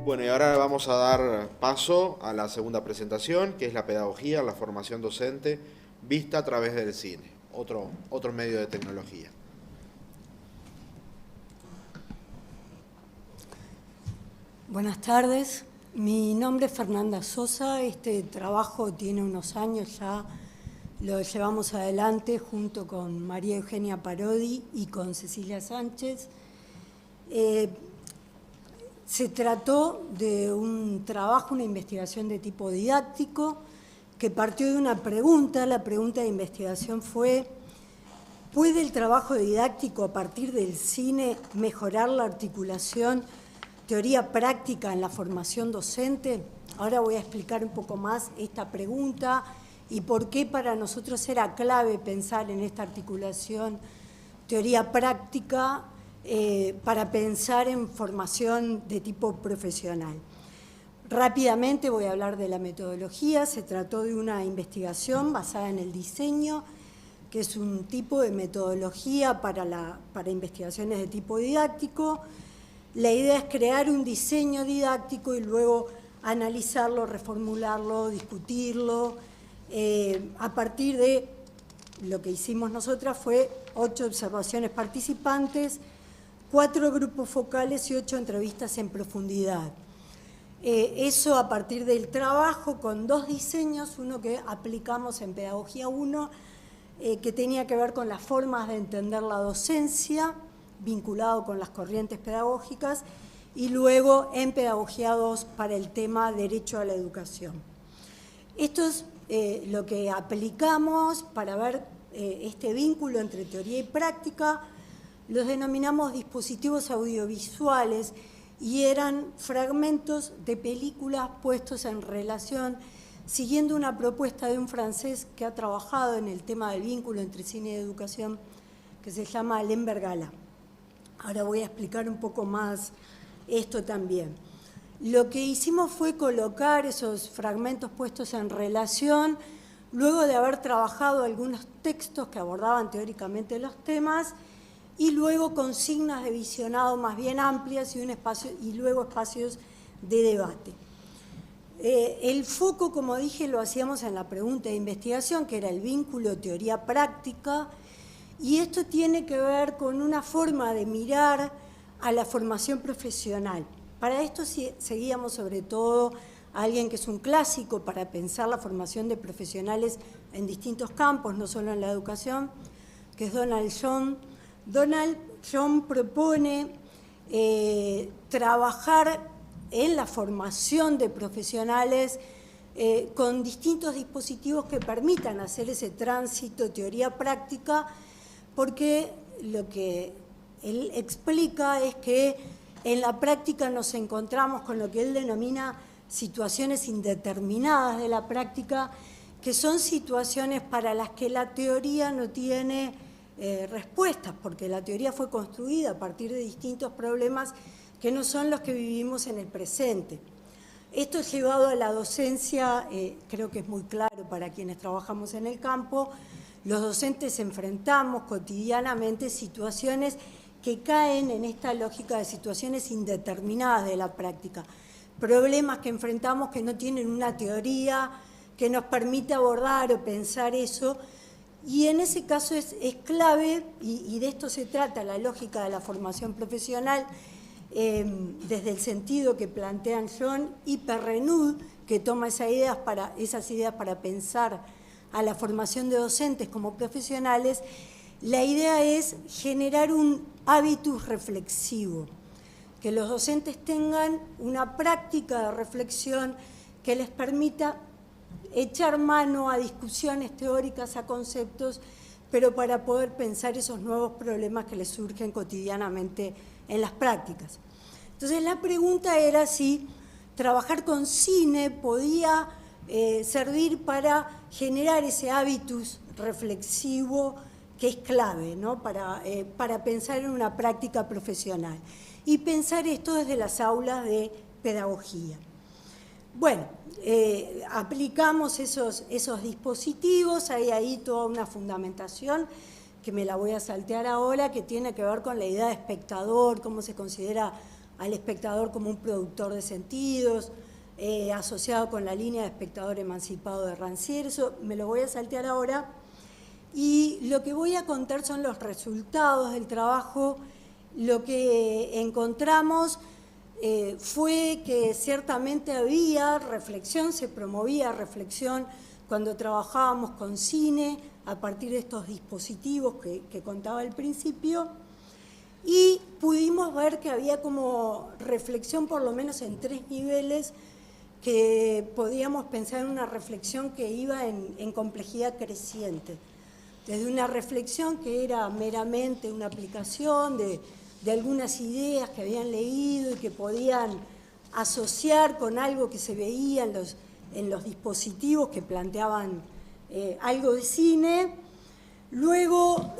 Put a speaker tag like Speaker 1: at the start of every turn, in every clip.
Speaker 1: Bueno, y ahora vamos a dar paso a la segunda presentación, que es la pedagogía, la formación docente, vista a través del cine, otro medio de tecnología.
Speaker 2: Buenas tardes, mi nombre es Fernanda Sosa. Este trabajo tiene unos años ya, lo llevamos adelante junto con María Eugenia Parodi y con Cecilia Sánchez. Se trató de un trabajo, una investigación de tipo didáctico que partió de una pregunta. La pregunta de investigación fue: ¿puede el trabajo didáctico a partir del cine mejorar la articulación teoría-práctica en la formación docente? Ahora voy a explicar un poco más esta pregunta y por qué para nosotros era clave pensar en esta articulación teoría-práctica para pensar en formación de tipo profesional. Rápidamente voy a hablar de la metodología. Se trató de una investigación basada en el diseño, que es un tipo de metodología para investigaciones de tipo didáctico. La idea es crear un diseño didáctico y luego analizarlo, reformularlo, discutirlo. A partir de lo que hicimos nosotras fue 8 observaciones participantes, 4 grupos focales y 8 entrevistas en profundidad. Eso a partir del trabajo con 2 diseños, uno que aplicamos en Pedagogía 1, que tenía que ver con las formas de entender la docencia, vinculado con las corrientes pedagógicas, y luego en Pedagogía 2 para el tema Derecho a la Educación. Esto es lo que aplicamos para ver este vínculo entre teoría y práctica. Los denominamos dispositivos audiovisuales y eran fragmentos de películas puestos en relación, siguiendo una propuesta de un francés que ha trabajado en el tema del vínculo entre cine y educación, que se llama Alain Bergala. Ahora voy a explicar un poco más esto también. Lo que hicimos fue colocar esos fragmentos puestos en relación, luego de haber trabajado algunos textos que abordaban teóricamente los temas, y luego consignas de visionado más bien amplias y luego espacios de debate. El foco, como dije, lo hacíamos en la pregunta de investigación, que era el vínculo teoría-práctica, y esto tiene que ver con una forma de mirar a la formación profesional. Para esto seguíamos sobre todo a alguien que es un clásico para pensar la formación de profesionales en distintos campos, no solo en la educación, que es Donald John. Donald John propone trabajar en la formación de profesionales con distintos dispositivos que permitan hacer ese tránsito teoría-práctica, porque lo que él explica es que en la práctica nos encontramos con lo que él denomina situaciones indeterminadas de la práctica, que son situaciones para las que la teoría no tiene respuestas, porque la teoría fue construida a partir de distintos problemas que no son los que vivimos en el presente. Esto llevado a la docencia, creo que es muy claro para quienes trabajamos en el campo. Los docentes enfrentamos cotidianamente situaciones que caen en esta lógica de situaciones indeterminadas de la práctica. Problemas que enfrentamos que no tienen una teoría que nos permite abordar o pensar eso. Y en ese caso es clave, y de esto se trata la lógica de la formación profesional, desde el sentido que plantean John y Perrenud, que toma esas ideas para pensar a la formación de docentes como profesionales. La idea es generar un hábitus reflexivo, que los docentes tengan una práctica de reflexión que les permita echar mano a discusiones teóricas, a conceptos, pero para poder pensar esos nuevos problemas que les surgen cotidianamente en las prácticas. Entonces la pregunta era si trabajar con cine podía servir para generar ese hábitus reflexivo que es clave, ¿no? para pensar en una práctica profesional. Y pensar esto desde las aulas de pedagogía. Bueno, aplicamos esos dispositivos, hay ahí toda una fundamentación que me la voy a saltear ahora, que tiene que ver con la idea de espectador, cómo se considera al espectador como un productor de sentidos, asociado con la línea de espectador emancipado de Rancière. Eso me lo voy a saltear ahora. Y lo que voy a contar son los resultados del trabajo. Lo que encontramos fue que ciertamente había reflexión, se promovía reflexión cuando trabajábamos con cine a partir de estos dispositivos que contaba al principio, y pudimos ver que había como reflexión por lo menos en 3 niveles, que podíamos pensar en una reflexión que iba en complejidad creciente. Desde una reflexión que era meramente una aplicación de algunas ideas que habían leído y que podían asociar con algo que se veía en los dispositivos que planteaban algo de cine. Luego,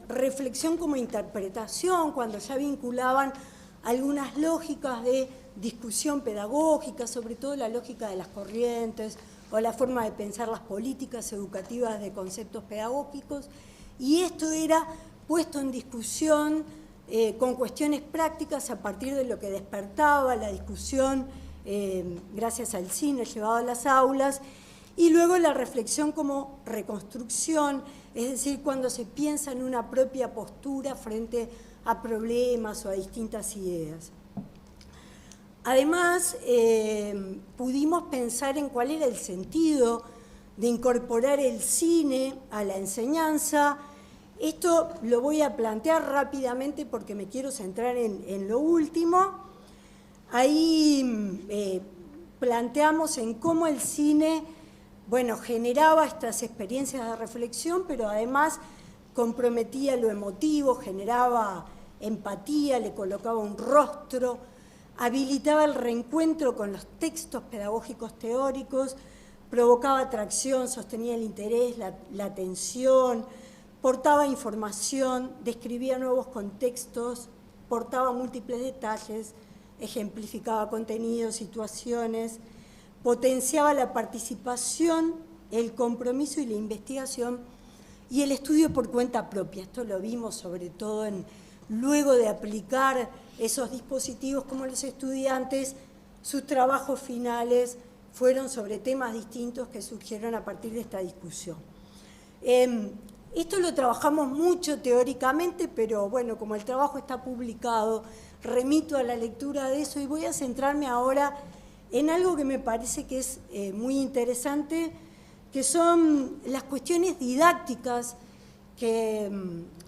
Speaker 2: reflexión como interpretación, cuando ya vinculaban algunas lógicas de discusión pedagógica, sobre todo la lógica de las corrientes o la forma de pensar las políticas educativas de conceptos pedagógicos, y esto era puesto en discusión con cuestiones prácticas a partir de lo que despertaba la discusión gracias al cine llevado a las aulas, y luego la reflexión como reconstrucción, es decir, cuando se piensa en una propia postura frente a problemas o a distintas ideas. Además, pudimos pensar en cuál era el sentido de incorporar el cine a la enseñanza. Esto lo voy a plantear rápidamente porque me quiero centrar en lo último. Ahí planteamos en cómo el cine, bueno, generaba estas experiencias de reflexión, pero además comprometía lo emotivo, generaba empatía, le colocaba un rostro, habilitaba el reencuentro con los textos pedagógicos teóricos, provocaba atracción, sostenía el interés, la atención, portaba información, describía nuevos contextos, portaba múltiples detalles, ejemplificaba contenidos, situaciones, potenciaba la participación, el compromiso y la investigación y el estudio por cuenta propia. Esto lo vimos sobre todo luego de aplicar esos dispositivos, como los estudiantes, sus trabajos finales fueron sobre temas distintos que surgieron a partir de esta discusión. Esto lo trabajamos mucho teóricamente, pero bueno, como el trabajo está publicado, remito a la lectura de eso y voy a centrarme ahora en algo que me parece que es muy interesante, que son las cuestiones didácticas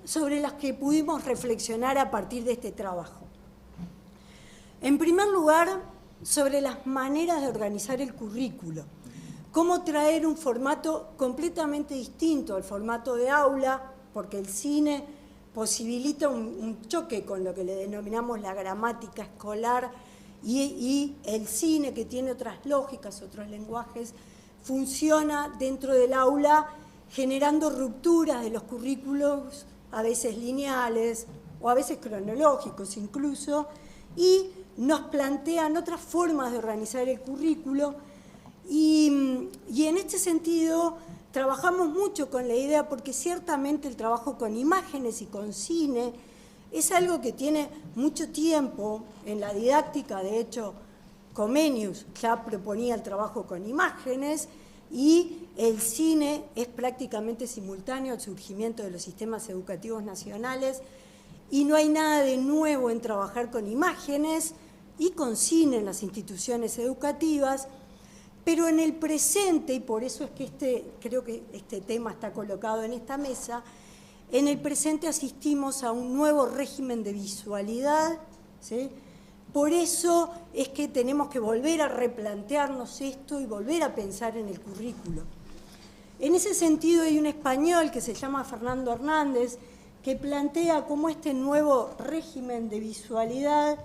Speaker 2: sobre las que pudimos reflexionar a partir de este trabajo. En primer lugar, sobre las maneras de organizar el currículo. Cómo traer un formato completamente distinto al formato de aula, porque el cine posibilita un choque con lo que le denominamos la gramática escolar y el cine, que tiene otras lógicas, otros lenguajes, funciona dentro del aula generando rupturas de los currículos, a veces lineales o a veces cronológicos incluso, y nos plantean otras formas de organizar el currículo. Y en este sentido trabajamos mucho con la idea, porque ciertamente el trabajo con imágenes y con cine es algo que tiene mucho tiempo en la didáctica. De hecho, Comenius ya proponía el trabajo con imágenes y el cine es prácticamente simultáneo al surgimiento de los sistemas educativos nacionales, y no hay nada de nuevo en trabajar con imágenes y con cine en las instituciones educativas. Pero en el presente, y por eso es que creo que este tema está colocado en esta mesa, en el presente asistimos a un nuevo régimen de visualidad, ¿sí? Por eso es que tenemos que volver a replantearnos esto y volver a pensar en el currículo. En ese sentido hay un español que se llama Fernando Hernández, que plantea cómo este nuevo régimen de visualidad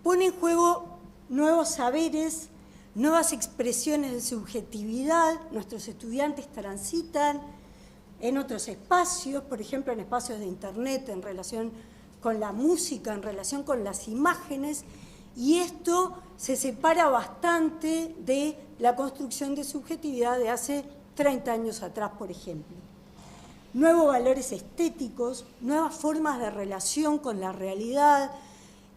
Speaker 2: pone en juego nuevos saberes, nuevas expresiones de subjetividad. Nuestros estudiantes transitan en otros espacios, por ejemplo en espacios de internet, en relación con la música, en relación con las imágenes, y esto se separa bastante de la construcción de subjetividad de hace 30 años atrás, por ejemplo. Nuevos valores estéticos, nuevas formas de relación con la realidad,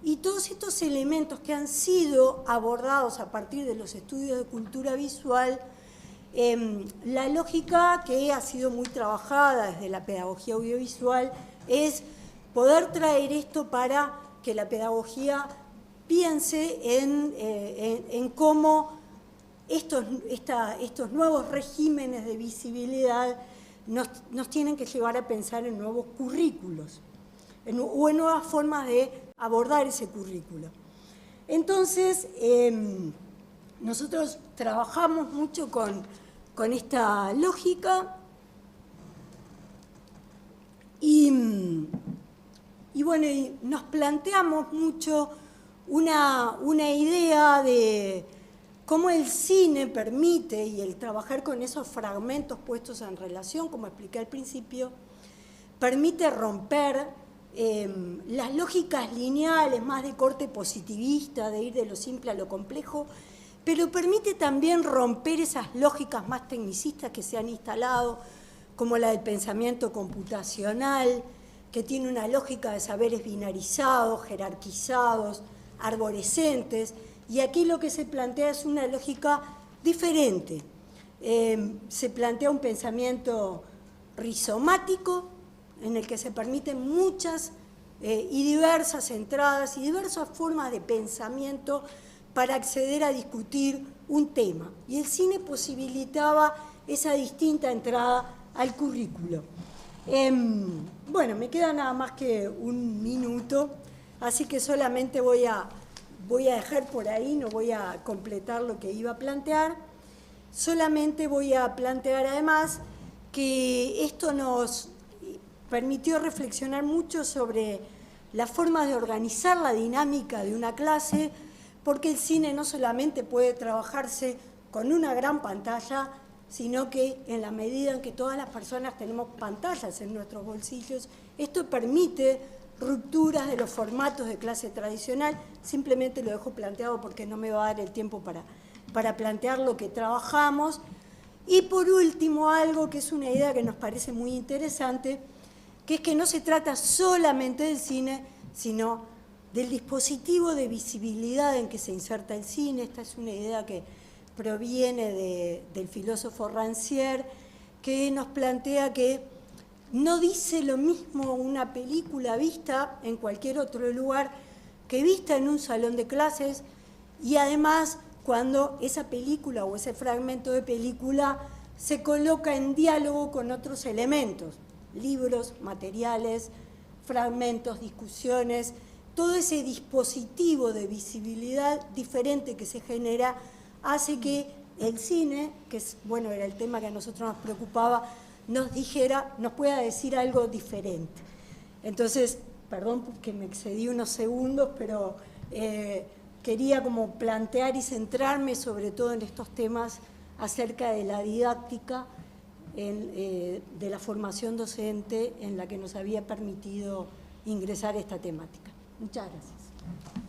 Speaker 2: Y todos estos elementos que han sido abordados a partir de los estudios de cultura visual, la lógica que ha sido muy trabajada desde la pedagogía audiovisual es poder traer esto para que la pedagogía piense en cómo estos nuevos regímenes de visibilidad nos tienen que llevar a pensar en nuevos currículos o en nuevas formas de abordar ese currículo. Entonces, nosotros trabajamos mucho con esta lógica y bueno, nos planteamos mucho una idea de cómo el cine permite, y el trabajar con esos fragmentos puestos en relación, como expliqué al principio, permite romper las lógicas lineales más de corte positivista, de ir de lo simple a lo complejo, pero permite también romper esas lógicas más tecnicistas que se han instalado, como la del pensamiento computacional, que tiene una lógica de saberes binarizados, jerarquizados, arborescentes, y aquí lo que se plantea es una lógica diferente. Se plantea un pensamiento rizomático, en el que se permiten muchas y diversas entradas y diversas formas de pensamiento para acceder a discutir un tema. Y el cine posibilitaba esa distinta entrada al currículo. Bueno, me queda nada más que un minuto, así que solamente voy a dejar por ahí, no voy a completar lo que iba a plantear. Solamente voy a plantear además que esto nos permitió reflexionar mucho sobre la forma de organizar la dinámica de una clase, porque el cine no solamente puede trabajarse con una gran pantalla, sino que en la medida en que todas las personas tenemos pantallas en nuestros bolsillos, esto permite rupturas de los formatos de clase tradicional. Simplemente lo dejo planteado porque no me va a dar el tiempo para plantear lo que trabajamos. Y por último, algo que es una idea que nos parece muy interesante, que es que no se trata solamente del cine, sino del dispositivo de visibilidad en que se inserta el cine. Esta es una idea que proviene del filósofo Rancière, que nos plantea que no dice lo mismo una película vista en cualquier otro lugar que vista en un salón de clases, y además cuando esa película o ese fragmento de película se coloca en diálogo con otros elementos, libros, materiales, fragmentos, discusiones, todo ese dispositivo de visibilidad diferente que se genera hace que el cine, que es, bueno, era el tema que a nosotros nos preocupaba, nos pueda decir algo diferente. Entonces, perdón que me excedí unos segundos, pero quería como plantear y centrarme sobre todo en estos temas acerca de la didáctica, de la formación docente en la que nos había permitido ingresar esta temática. Muchas gracias.